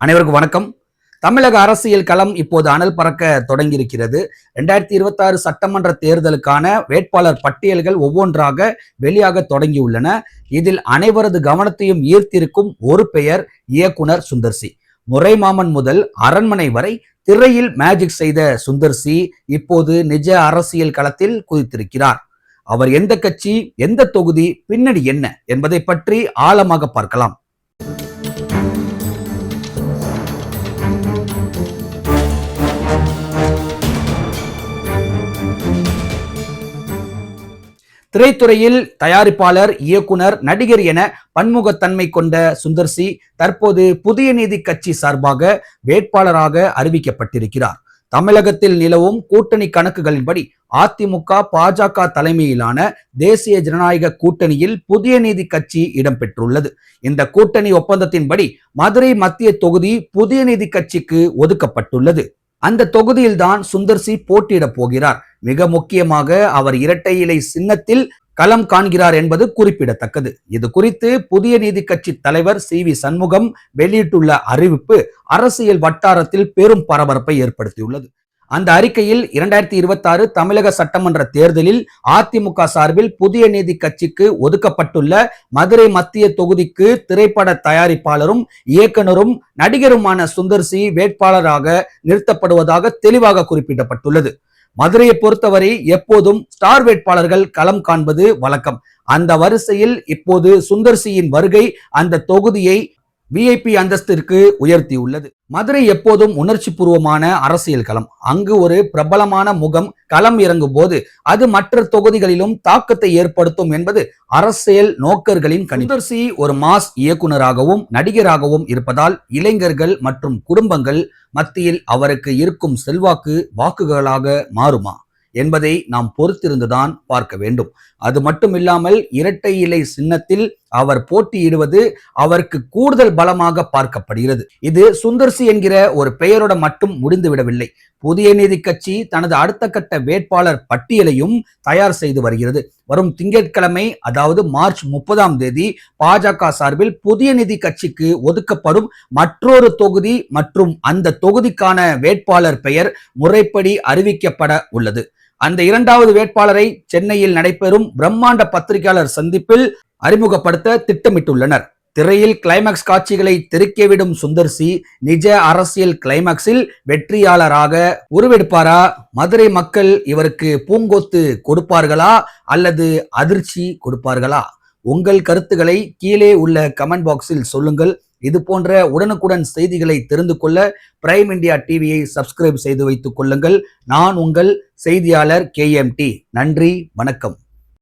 அனைவருக்கும் வணக்கம். தமிழக அரசியல் களம் இப்போது அனல் பறக்க தொடங்கியிருக்கிறது. 2026 சட்டமன்ற தேர்தலுக்கான வேட்பாளர் பட்டியல்கள் ஒவ்வொன்றாக வெளியாக தொடங்கியுள்ளன. இதில் அனைவரது கவனத்தையும் ஈர்த்திருக்கும் ஒரு பெயர் இயக்குனர் சுந்தர் சி. முறைமாமன் முதல் அரண்மனை வரை திரையில் மேஜிக் செய்த சுந்தர் சி இப்போது நிஜ அரசியல் களத்தில் குதித்திருக்கிறார். அவர் எந்த கட்சி, எந்த தொகுதி, பின்னணி என்ன என்பதை பற்றி ஆழமாக பார்க்கலாம். திரைத்துறையில் தயாரிப்பாளர், இயக்குனர், நடிகர் என பன்முகத்தன்மை கொண்ட சுந்தர் சி தற்போது புதிய நீதி கட்சி சார்பாக வேட்பாளராக அறிவிக்கப்பட்டிருக்கிறார். தமிழகத்தில் நிலவும் கூட்டணி கணக்குகளின்படி அதிமுக, பாஜக தலைமையிலான தேசிய ஜனநாயக கூட்டணியில் புதிய நீதி கட்சி இடம்பெற்றுள்ளது. இந்த கூட்டணி ஒப்பந்தத்தின்படி மதுரை மத்திய தொகுதி புதிய நீதி கட்சிக்கு ஒதுக்கப்பட்டுள்ளது. அந்த தொகுதியில்தான் சுந்தர் சி போட்டியிடப் போகிறார். மிக முக்கியமாக அவர் இரட்டை இலை சின்னத்தில் களம் காண்கிறார் என்பது குறிப்பிடத்தக்கது. இது குறித்து புதிய நீதி கட்சி தலைவர் சி.வி. சண்முகம் வெளியிட்டுள்ள அறிவிப்பு அரசியல் வட்டாரத்தில் பெரும் பரபரப்பை ஏற்படுத்தியுள்ளது. அந்த அறிக்கையில் 2026 தமிழக சட்டமன்ற தேர்தலில் அதிமுக சார்பில் புதிய நீதி கட்சிக்கு ஒதுக்கப்பட்டுள்ள மதுரை மத்திய தொகுதிக்கு திரைப்பட தயாரிப்பாளரும் இயக்குனரும் நடிகருமான சுந்தர் சி வேட்பாளராக நிறுத்தப்படுவதாக தெளிவாக குறிப்பிடப்பட்டுள்ளது. மதுரையை பொறுத்தவரை எப்போதும் ஸ்டார் வேட்பாளர்கள் களம் காண்பது வழக்கம். அந்த வரிசையில் இப்போது சுந்தர் சியின் வருகை அந்த தொகுதியை விஐபி அந்தஸ்திற்கு உயர்த்தியுள்ளது. மதுரை எப்போதும் உணர்ச்சி பூர்வமான அரசியல் களம். அங்கு ஒரு பிரபலமான முகம் களம் இறங்கும் போது அது மற்ற தொகுதிகளிலும் தாக்கத்தை ஏற்படுத்தும் என்பது அரசியல் நோக்கர்களின் கணிப்பு. சுந்தர் சி ஒரு மாஸ் இயக்குனராகவும் நடிகராகவும் இருப்பதால் இளைஞர்கள் மற்றும் குடும்பங்கள் மத்தியில் அவருக்கு இருக்கும் செல்வாக்கு வாக்குகளாக மாறுமா என்பதை நாம் பொறுத்திருந்துதான் பார்க்க வேண்டும். அது மட்டுமில்லாமல் இரட்டை இலை சின்னத்தில் அவர் போட்டியிடுவது அவருக்கு கூடுதல் பலமாக பார்க்கப்படுகிறது. இது சுந்தர் சி என்கிற ஒரு பெயரோட மட்டும் முடிந்துவிடவில்லை. புதிய நீதி கட்சி தனது அடுத்த கட்ட வேட்பாளர் பட்டியலையும் தயார் செய்து வருகிறது. வரும் திங்கட்கிழமை, அதாவது மார்ச் 30ஆம் தேதி பாஜக சார்பில் புதிய நீதி கட்சிக்கு ஒதுக்கப்படும் மற்றொரு தொகுதி மற்றும் அந்த தொகுதிக்கான வேட்பாளர் பெயர் முறைப்படி அறிவிக்கப்பட உள்ளது. அந்த இரண்டாவது வேட்பாளரை சென்னையில் நடைபெறும் பிரம்மாண்ட பத்திரிகையாளர் சந்திப்பில் அறிமுகப்படுத்த திட்டமிட்டுள்ளனர். திரையில் கிளைமாக்ஸ் காட்சிகளை தெறிக்கவிடும் சுந்தர் சி நிஜ அரசியல் கிளைமாக்ஸில் வெற்றியாளராக உருவெடுப்பாரா? மதுரை மக்கள் இவருக்கு பூங்கொத்து கொடுப்பார்களா அல்லது அதிர்ச்சி கொடுப்பார்களா? உங்கள் கருத்துக்களை கீழே உள்ள கமெண்ட் பாக்ஸில் சொல்லுங்கள். இது போன்ற உடனுக்குடன் செய்திகளை தெரிந்து கொள்ள பிரைம் இந்தியா டிவியை சப்ஸ்கிரைப் செய்து வைத்துக் கொள்ளுங்கள். நான் உங்கள் செய்தியாளர் KMT. நன்றி, வணக்கம்.